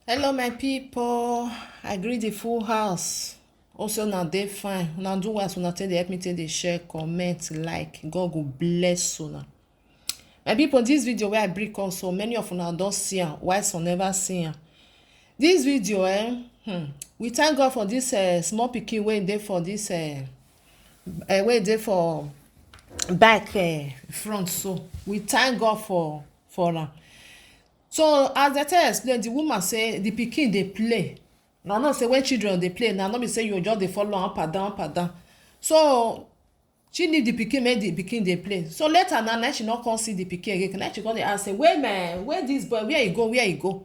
Hello my people, I greet the full house. Also now they fine. Now do what una take dey help me take dey share, comment, like. God go bless una. My people, this video wey I bring also many of una don see am, while some never see am. This video we thank God for this small pikin wey dey for this wey dey for back front, so we thank God for am. So as I tell explain, the woman say the pikin dey play. Now not say when children dey play, now not be say you just dey follow up and down. So she leave the pikin, make the pikin dey play. So later now she not come see the pikin again. Now she come dey ask say, where this boy, where he go?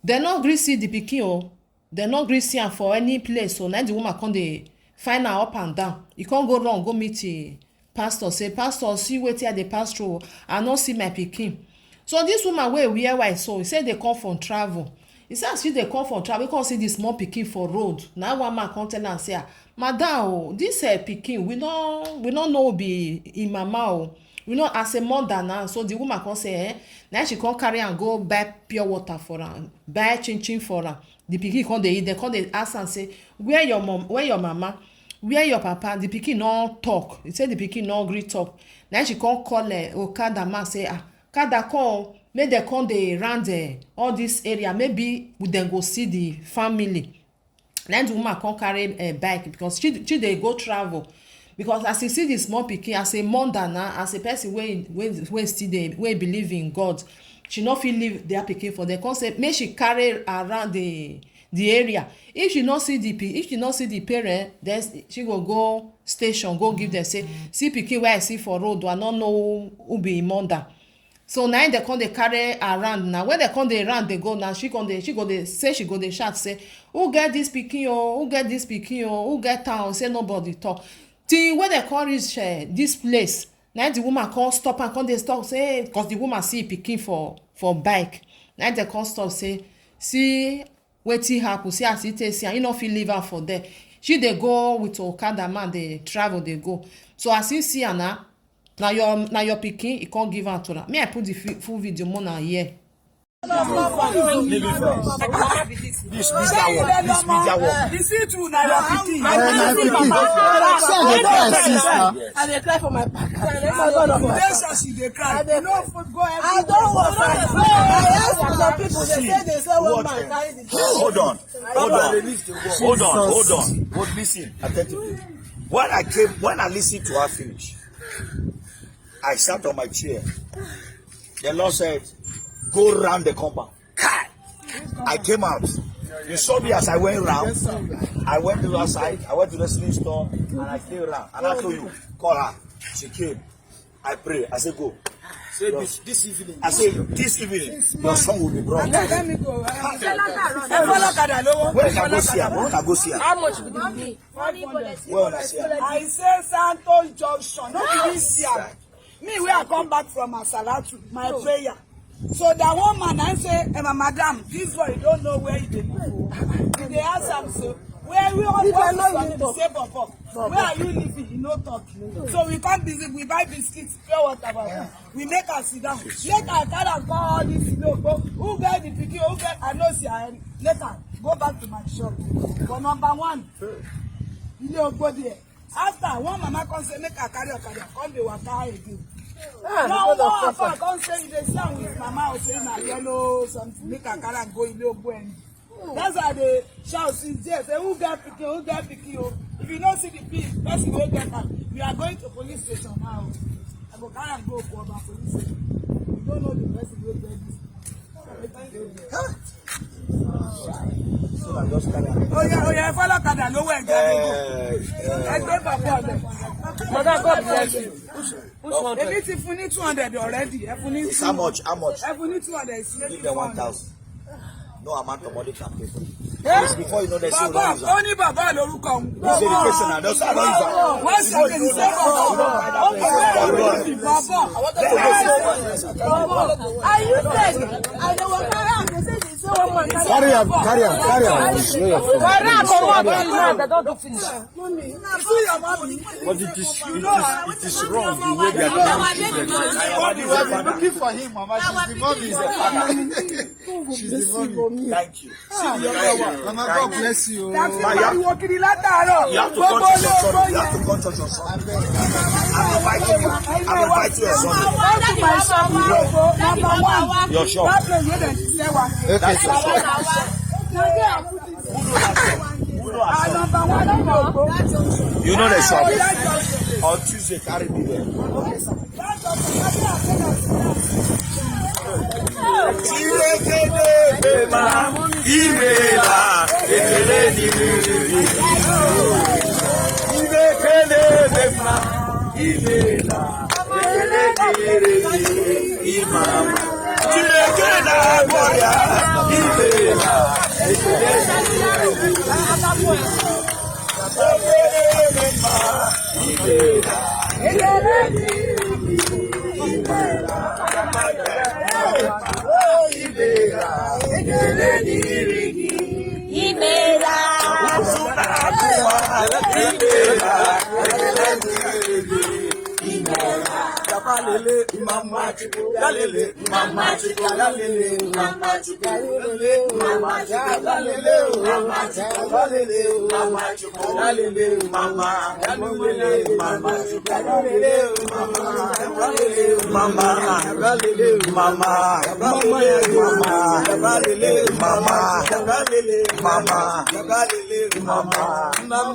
They not gree see the pikin o. They not gree see am for any place. So now the woman come dey find her up and down. He can't go wrong, go meet the pastor. Say, pastor, see wetin I dey pass through. I no see my pikin. So this woman wey wear white, so he say they come from travel. He say as she dey come from travel, he come see this small pikin for road. Now one man come tell am say, madam, this pikin we no know be im mama o. We know as a mother now. So the woman come say, now she come carry am go buy pure water for am, buy chin for am. The pikin come dey eat. They come dey ask am say, where your mama, where your papa? The pikin no talk. He say the pikin no gree talk. Now she come call okada man say, kada come make dem come dey round all this area, maybe dem go see the family. Then the woman come carry bike because she dey go travel. Because as you see the small pikin, as a mother now, as a person wey still dey wey believe in God, she no fit leave their pikin for dem. Come say make she carry around the area. If she no see the parent, then she go station go give dem say, see pikin wey I see for road, I no know who be im mother. So now they come dey carry around. Now when they come dey round dey go, now she go dey shout say, who get this pikin o, who get this pikin o, who get am? Say nobody talk till when they come reach this place. Now the woman come stop and come dey stop say, because the woman see pikin for bike. Now they come stop say, see wetin happen, see as e take see am, e no fit leave am for there. She dey go with okada man, dey travel dey go. So as you see am na your pikin, e can't give am to am. Me I put the full video more na here. This media work. You see through na your pikin. I dey cry for my back. She dey cry. You know food go everywhere. I don't want to. I ask some people, they say one man carry the Hold on. Listen attentively. When I listened to her finish, I sat on my chair. The Lord said, go round the compound. I came out. You saw me as I went round. I went to the other side. I went to the wrestling store and I came around. And I told you, call her. She came. I pray. I said, go. Say this evening. I said, this evening, your son will be brought. Let me go. When I go see her? How much would it be? When I see her? I say Santos Junction. No be this year. Me where I come back from Asalatu, my prayer. So that one man I say, madam, this boy don't know where he dey go. They ask him so, where we all say, where are you living? He no talk. So we come visit, we buy biscuits, pure water. We make her sit down. Later I can't call all this, who get the pikin, who get, I know see her. Later, go back to my shop. But number one, you know, go there. After one mama come say, make her carry her, come dey waka again. No, I come say, they sound with mama or say, na yellow something, make her carry and go in little boy. That's why they shout since there, say, who get pikin, If you don't see the pin, person go get her. We are going to police station now. I go carry and go for our police station. You don't know the person who get this. So I just carry her. Oh yeah, follow Kada, no way, I go for Mother, God bless you. Push 100. If you need 200 already, It's how much? If you need 200, it's Give them 1,000. No amount of money can pay for it. It's before you know they say Baba, only Baba lórúkọ. This education and that's how I One second, he say Baba. Okay, Baba. Are you saying? I don't want to say this. So Carry am. It's not your fault. But it is wrong the way they are doing it. Looking for him, Mama. She's the mommy. She's the mommy. Thank you. Mama, God bless you. You have to conscious your son. You have to conscious your son. I'm inviting you. I'm inviting your son. Your shop. Okay, sir. You know the shop. On Tuesday, carry me there.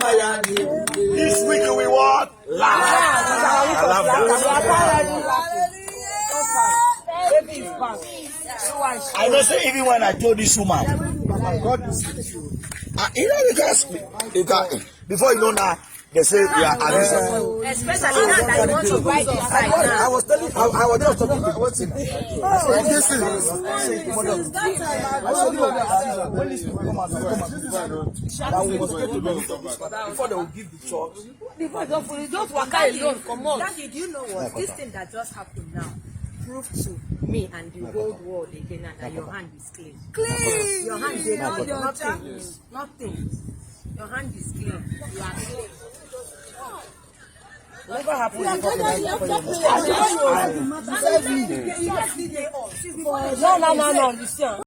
This week we want laugh. I love that. I know, say even when I told this woman, God is with you. you know, because before you know now, they say yeah, Especially now that you want to buy this side now. I was just talking to what's in. I said, this is. When these people come and that we must get to know before they will give the church. Don't work out alone. Come on. Daddy, do you know what? This thing that just happened now proved to me and the whole world again that your hand is clean. Clean! Your hand is nothing. Nothing. Your hand is clean. You are clean. Whatever happens, No. You see,